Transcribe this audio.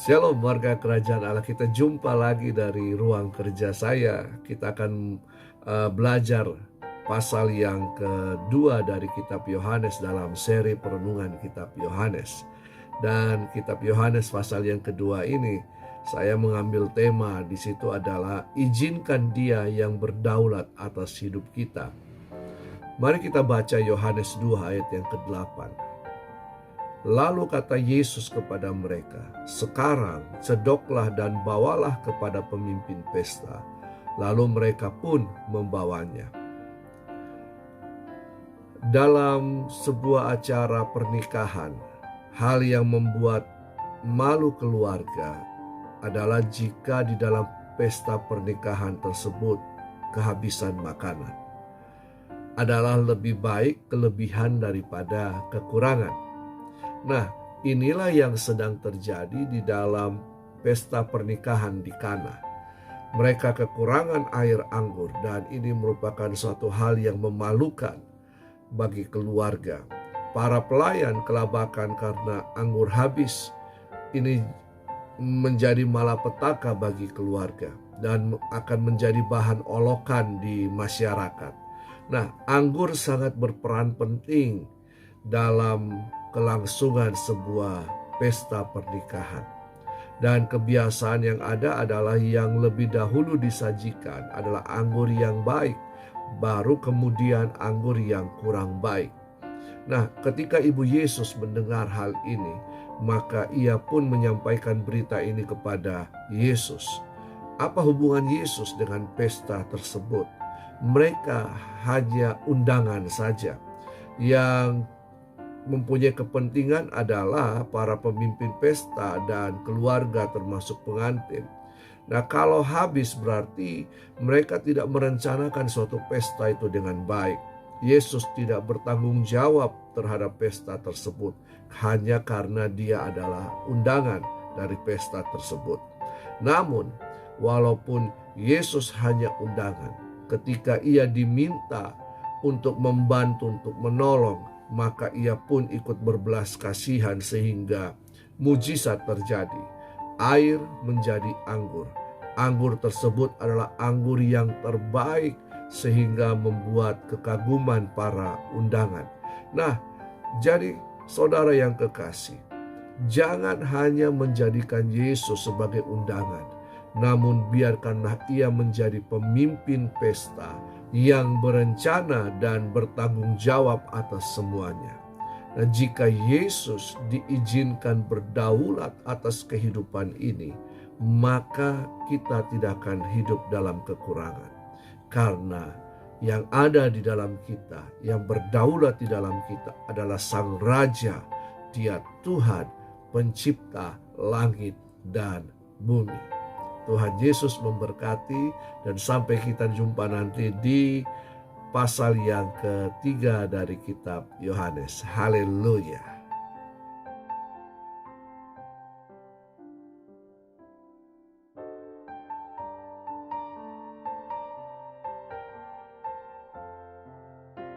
Shalom warga kerajaan Allah, kita jumpa lagi dari ruang kerja saya. Kita akan belajar pasal yang kedua dari kitab Yohanes dalam seri perenungan kitab Yohanes. Dan kitab Yohanes pasal yang kedua ini saya mengambil tema di situ adalah izinkan Dia yang berdaulat atas hidup kita. Mari kita baca Yohanes 2 ayat yang ke-8. Lalu kata Yesus kepada mereka, "Sekarang cedoklah dan bawalah kepada pemimpin pesta." Lalu mereka pun membawanya. Dalam sebuah acara pernikahan, hal yang membuat malu keluarga adalah jika di dalam pesta pernikahan tersebut kehabisan makanan. Adalah lebih baik kelebihan daripada kekurangan. Nah, inilah yang sedang terjadi di dalam pesta pernikahan di Kana. Mereka kekurangan air anggur dan ini merupakan suatu hal yang memalukan bagi keluarga. Para pelayan kelabakan karena anggur habis. Ini menjadi malapetaka bagi keluarga dan akan menjadi bahan olokan di masyarakat. Nah, anggur sangat berperan penting dalam kelangsungan sebuah pesta pernikahan. Dan kebiasaan yang ada adalah yang lebih dahulu disajikan adalah anggur yang baik, baru kemudian anggur yang kurang baik. Nah, ketika Ibu Yesus mendengar hal ini, maka ia pun menyampaikan berita ini kepada Yesus. Apa hubungan Yesus dengan pesta tersebut? Mereka hanya undangan saja. Yang mempunyai kepentingan adalah para pemimpin pesta dan keluarga termasuk pengantin. Nah, kalau habis berarti mereka tidak merencanakan suatu pesta itu dengan baik. Yesus tidak bertanggung jawab terhadap pesta tersebut hanya karena dia adalah undangan dari pesta tersebut. Namun, walaupun Yesus hanya undangan, ketika ia diminta untuk membantu, untuk menolong, maka ia pun ikut berbelas kasihan sehingga mujizat terjadi. Air menjadi anggur. Anggur tersebut adalah anggur yang terbaik sehingga membuat kekaguman para undangan. Nah, jadi saudara yang kekasih, jangan hanya menjadikan Yesus sebagai undangan, namun biarkanlah ia menjadi pemimpin pesta yang berencana dan bertanggung jawab atas semuanya. Nah, jika Yesus diizinkan berdaulat atas kehidupan ini, maka kita tidak akan hidup dalam kekurangan. Karena yang ada di dalam kita, yang berdaulat di dalam kita adalah Sang Raja. Dia Tuhan, pencipta langit dan bumi. Tuhan Yesus memberkati dan sampai kita jumpa nanti di pasal yang ketiga dari kitab Yohanes. Haleluya.